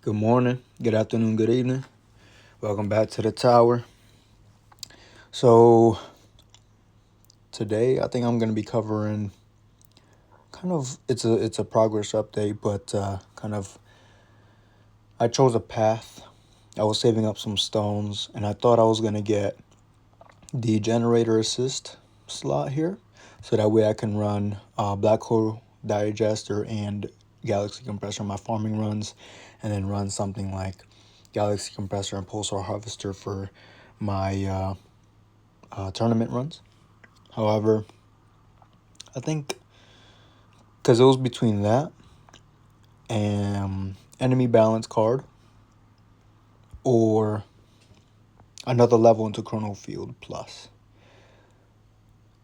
Good morning, good afternoon, good evening. Welcome back to the tower. So today I think I'm gonna be covering it's a progress update, but I chose a path. I was saving up some stones and I thought I was gonna get the generator assist slot here. So that way I can run black hole digester and galaxy compressor on my farming runs, and then run something like galaxy compressor and pulsar harvester for my tournament runs. However, I think because it was between that and enemy balance card or another level into Chrono Field Plus,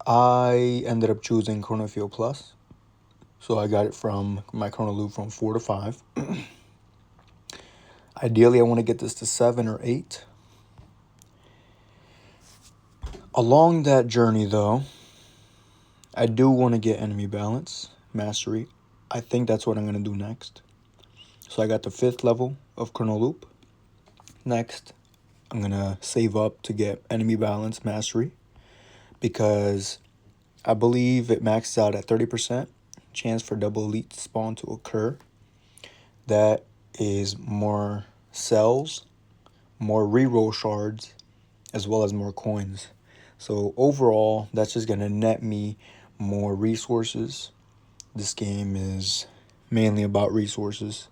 I ended up choosing Chrono Field Plus. So I got it from my Chrono Loop from 4 to 5. Ideally, I want to get this to 7 or 8. Along that journey, though, I do want to get enemy balance mastery. I think that's what I'm going to do next. So I got the 5th level of Chrono Loop. Next, I'm going to save up to get enemy balance mastery because I believe it maxes out at 30% chance for double elite spawn to occur. That is more cells, more reroll shards, as well as more coins. So overall, that's just going to net me more resources. This game is mainly about resources.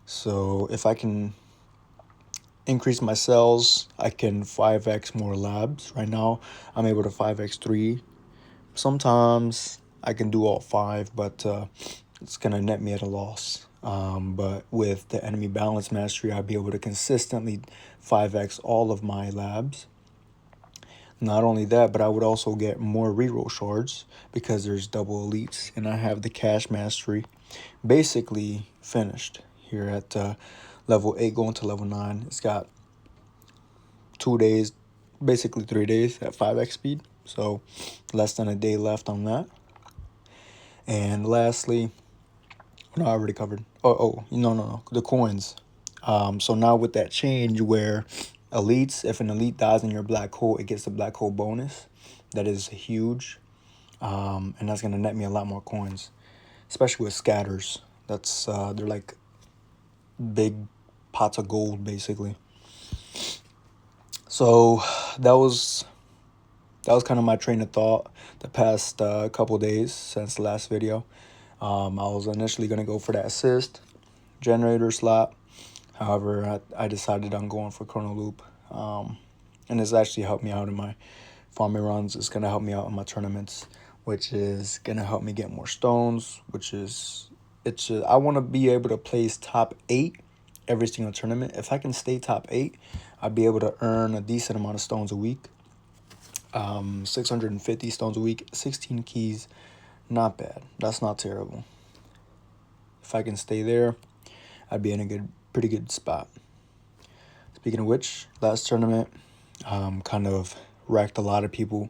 So if I can increase my cells, I can 5x more labs. Right now, I'm able to 5x 3. Sometimes I can do all 5, but it's going to net me at a loss. But with the enemy balance mastery, I'll be able to consistently 5x all of my labs. Not only that, but I would also get more reroll shards because there's double elites, and I have the cash mastery basically finished here at level 8 going to level 9. It's got 2 days, basically 3 days at 5x speed, so less than a day left on that. And lastly, no, I already covered. No, the coins. So now with that change where elites, if an elite dies in your black hole, it gets the black hole bonus. That is huge, and that's gonna net me a lot more coins, especially with scatters. That's they're like big pots of gold, basically. So that was kind of my train of thought the past couple days since the last video. I was initially gonna go for that assist generator slot. However, I decided on going for Chrono Loop, and it's actually helped me out in my farming runs. It's gonna help me out in my tournaments, which is gonna help me get more stones. I want to be able to place top 8 every single tournament. If I can stay top 8, I'll be able to earn a decent amount of stones a week. 650 stones a week, 16 keys, not bad. That's not terrible. If I can stay there, I'd be in a pretty good spot. Speaking of which, last tournament kind of wrecked a lot of people.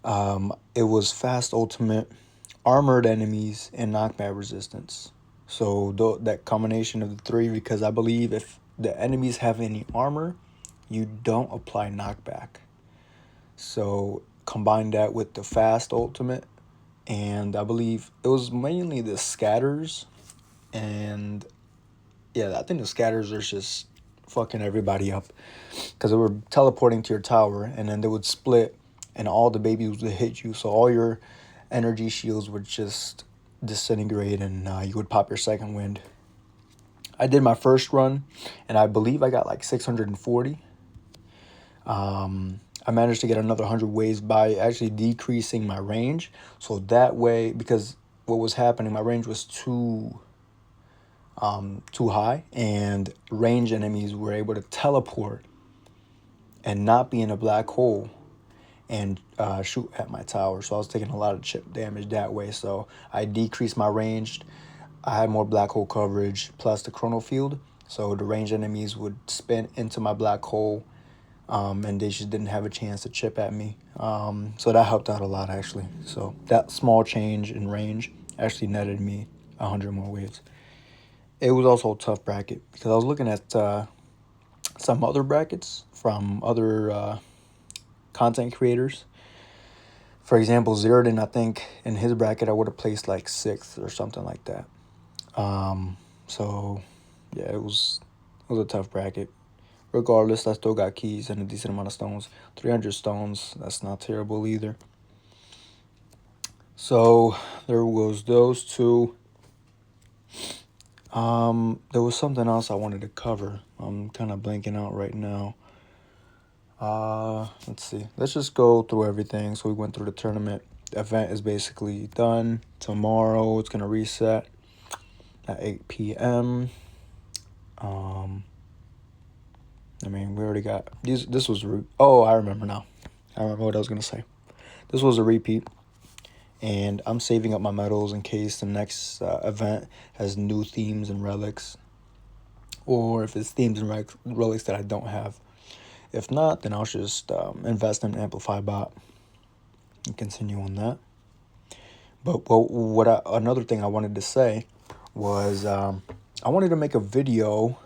It was fast ultimate, armored enemies, and knockback resistance. So that combination of the 3, because I believe if the enemies have any armor, you don't apply knockback. So combine that with the fast ultimate, and I believe it was mainly the scatters, and yeah, I think the scatters are just fucking everybody up because they were teleporting to your tower, and then they would split and all the babies would hit you, so all your energy shields would just disintegrate, and you would pop your second wind. I did my first run and I believe I got like 640. I managed to get another 100 waves by actually decreasing my range, so that way, because what was happening, my range was too high, and range enemies were able to teleport and not be in a black hole and shoot at my tower. So I was taking a lot of chip damage that way. So I decreased my range. I had more black hole coverage plus the chrono field. So the range enemies would spin into my black hole, and they just didn't have a chance to chip at me. So that helped out a lot, actually. So that small change in range actually netted me 100 more waves. it was also a tough bracket because I was looking at some other brackets from other content creators. For example, Zerdin, I think in his bracket I would have placed like sixth or something like that. So yeah, it was a tough bracket. Regardless, I still got keys and a decent amount of stones. 300 stones, that's not terrible either. So there was those two. There was something else I wanted to cover. I'm kind of blanking out right now. Let's see. Let's just go through everything. So we went through the tournament. The event is basically done. Tomorrow it's gonna reset at 8 p.m. I mean, we already got these. This was oh, I remember now. I remember what I was gonna say. This was a repeat, and I'm saving up my medals in case the next event has new themes and relics, or if it's themes and relics that I don't have. If not, then I'll just invest in Amplify Bot and continue on that. But another thing I wanted to say was I wanted to make a video,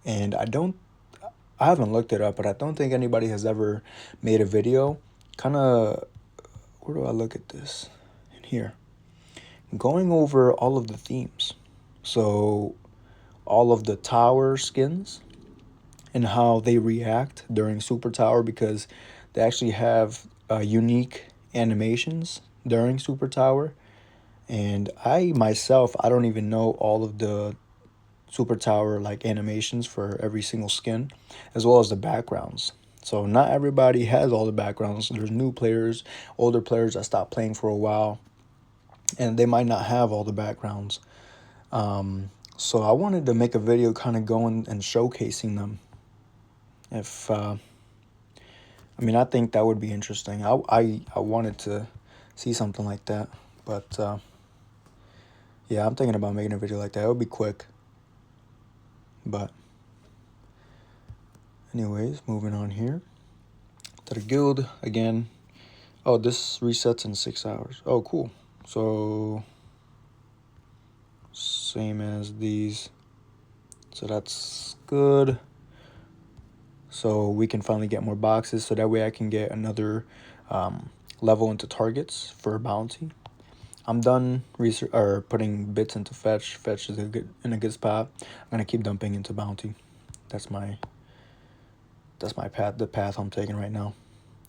and I haven't looked it up, but I don't think anybody has ever made a video. Kind of, where do I look at this? In here, going over all of the themes. So all of the tower skins and how they react during Super Tower, because they actually have unique animations during Super Tower. And I myself, I don't even know all of the Super Tower like animations for every single skin, as well as the backgrounds. So not everybody has all the backgrounds. There's new players, older players that stopped playing for a while, and they might not have all the backgrounds. So I wanted to make a video kind of going and showcasing them. If I mean, I think that would be interesting. I wanted to see something like that, but yeah, I'm thinking about making a video like that. It would be quick, but anyways, moving on here to the guild again. Oh, this resets in 6 hours. Oh, cool. So same as these. So that's good. So we can finally get more boxes, so that way I can get another level into targets for bounty. I'm done putting bits into fetch. Fetch is in a good spot. I'm gonna keep dumping into bounty. That's my path. The path I'm taking right now.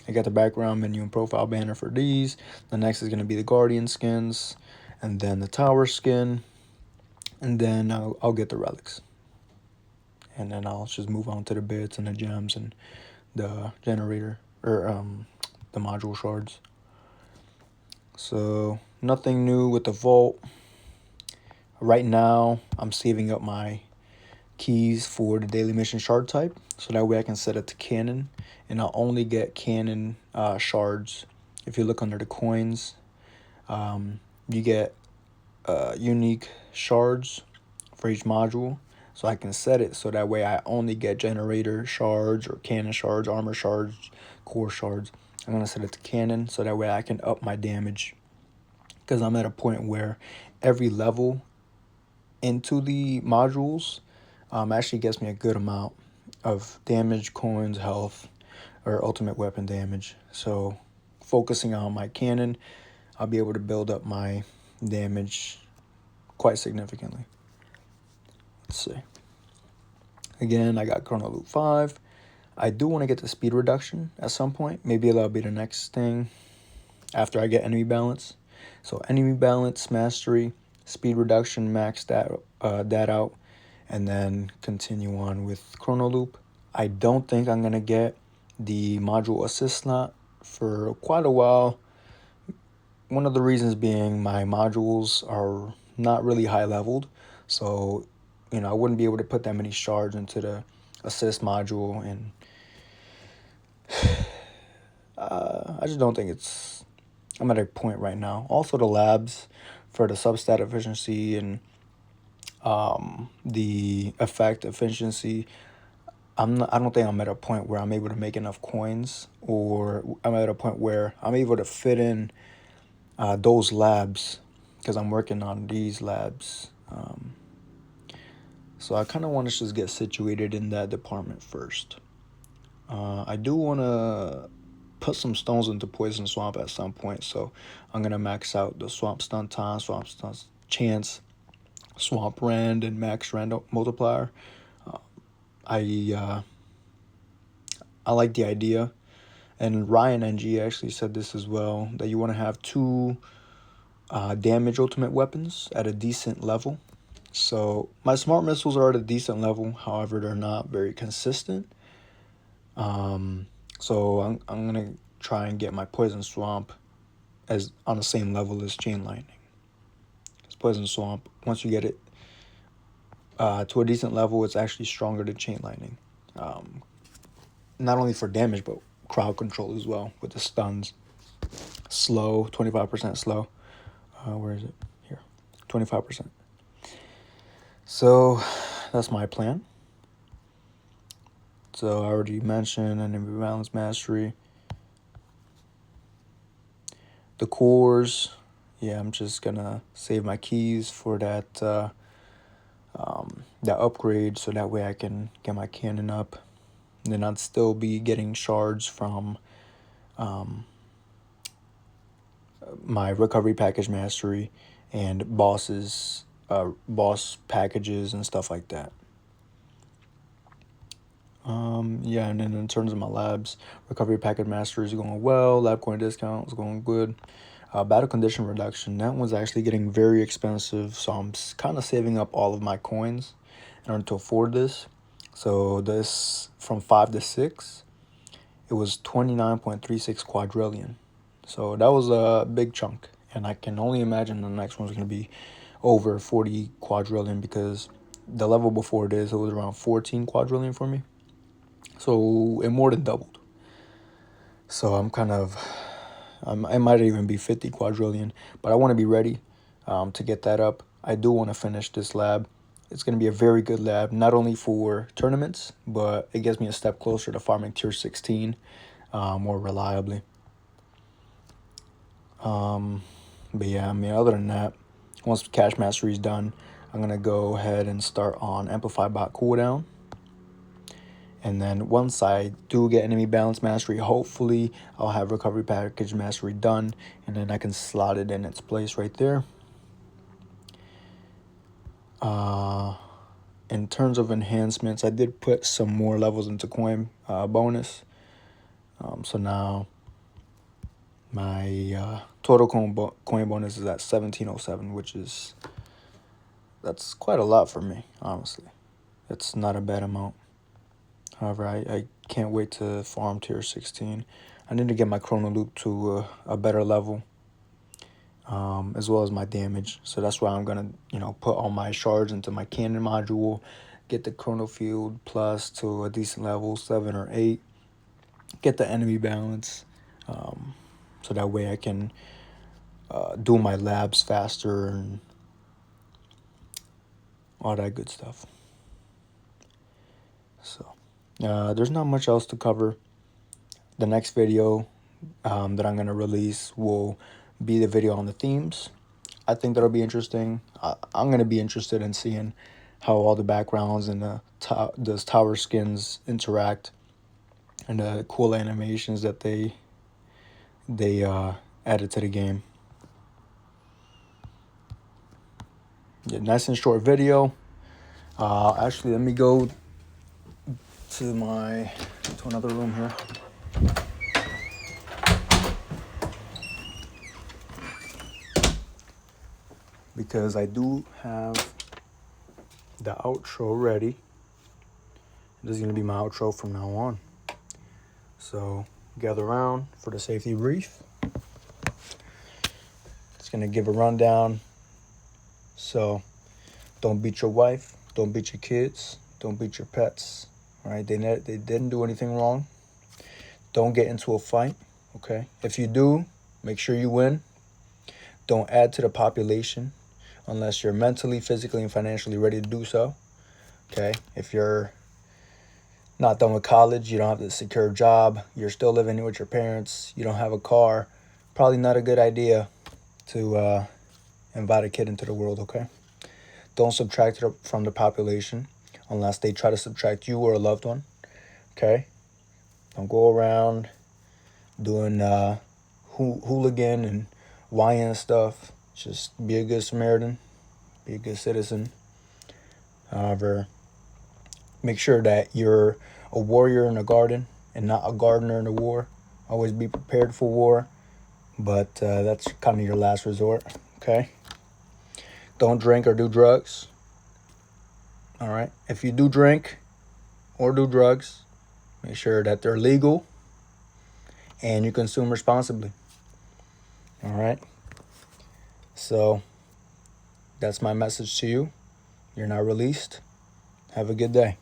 I got the background menu and profile banner for these. The next is gonna be the guardian skins, and then the tower skin, and then I'll get the relics, and then I'll just move on to the bits and the gems and the generator or the module shards. So nothing new with the vault. Right now, I'm saving up my keys for the daily mission shard type, so that way I can set it to cannon, and I'll only get cannon shards. If you look under the coins, you get unique shards for each module, so I can set it so that way I only get generator shards or cannon shards, armor shards, core shards. I'm gonna set it to cannon so that way I can up my damage, because I'm at a point where every level into the modules actually gets me a good amount of damage, coins, health, or ultimate weapon damage. So focusing on my cannon, I'll be able to build up my damage quite significantly. Let's see. Again, I got Chrono Loop 5. I do want to get the speed reduction at some point. Maybe that'll be the next thing after I get enemy balance. So enemy balance, mastery, speed reduction, max that out, and then continue on with Chrono Loop. I don't think I'm going to get the module assist slot for quite a while. One of the reasons being my modules are not really high leveled, so I wouldn't be able to put that many shards into the assist module, and I just don't think I'm at a point right now. Also, the labs for the substat efficiency and the effect efficiency, I don't think I'm at a point where I'm able to make enough coins, or I'm at a point where I'm able to fit in those labs, because I'm working on these labs. So I kind of want to just get situated in that department first. I do want to put some stones into Poison Swamp at some point, so I'm going to max out the Swamp Stun time, Swamp Stun chance, Swamp Rand, and Max Rand multiplier. I like the idea, and Ryan NG actually said this as well, that you want to have 2 damage ultimate weapons at a decent level. So my smart missiles are at a decent level, however they're not very consistent. So I'm gonna try and get my Poison Swamp as on the same level as Chain Lightning. Because Poison Swamp, once you get it to a decent level, it's actually stronger than Chain Lightning. Not only for damage, but crowd control as well with the stuns. Slow, 25% slow. Where is it? Here, 25%. So that's my plan. So I already mentioned enemy balance mastery. The cores, yeah, I'm just gonna save my keys for that that upgrade, so that way I can get my cannon up. And then I'd still be getting shards from my recovery package mastery and boss packages and stuff like that. Yeah, and then in terms of my labs, recovery package mastery is going well. Lab coin discount is going good. Battle condition reduction, that one's actually getting very expensive, so I'm kind of saving up all of my coins in order to afford this. So this, from 5 to 6, it was 29.36 quadrillion. So that was a big chunk, and I can only imagine the next one's going to be over 40 quadrillion, because the level before this, it was around 14 quadrillion for me. So it more than doubled. So I'm kind of, it might even be 50 quadrillion, but I want to be ready to get that up. I do want to finish this lab. It's going to be a very good lab, not only for tournaments, but it gets me a step closer to farming tier 16 more reliably. But yeah, I mean, other than that, once Cash Mastery is done, I'm going to go ahead and start on Amplify Bot cooldown. And then once I do get enemy balance mastery, hopefully I'll have recovery package mastery done, and then I can slot it in its place right there. In terms of enhancements, I did put some more levels into coin bonus. So now my total coin bonus is at 1707, that's quite a lot for me, honestly. It's not a bad amount. However, I can't wait to farm tier 16. I need to get my chrono loop to a better level, as well as my damage. So that's why I'm gonna, put all my shards into my cannon module, get the chrono field plus to a decent level, 7 or 8, get the enemy balance, so that way I can do my labs faster and all that good stuff. So there's not much else to cover. The next video that I'm going to release will be the video on the themes. I think that'll be interesting. I'm going to be interested in seeing how all the backgrounds and the tower skins interact, and the cool animations that they added to the game. Yeah, nice and short video. Actually, let me go to another room here. Because I do have the outro ready. This is going to be my outro from now on. So gather around for the safety brief. It's going to give a rundown. So don't beat your wife. Don't beat your kids. Don't beat your pets. All right, they didn't do anything wrong. Don't get into a fight. Okay, if you do, make sure you win. Don't add to the population unless you're mentally, physically, and financially ready to do so. Okay, if you're not done with college, you don't have a secure job, you're still living with your parents, you don't have a car, probably not a good idea to invite a kid into the world, okay? Don't subtract from the population. unless they try to subtract you or a loved one. Okay? Don't go around doing hooligan and YN stuff. Just be a good Samaritan, be a good citizen. However, make sure that you're a warrior in a garden and not a gardener in a war. Always be prepared for war, but that's kind of your last resort. Okay? Don't drink or do drugs. All right? If you do drink or do drugs, make sure that they're legal and you consume responsibly. All right? So that's my message to you. You're not released. Have a good day.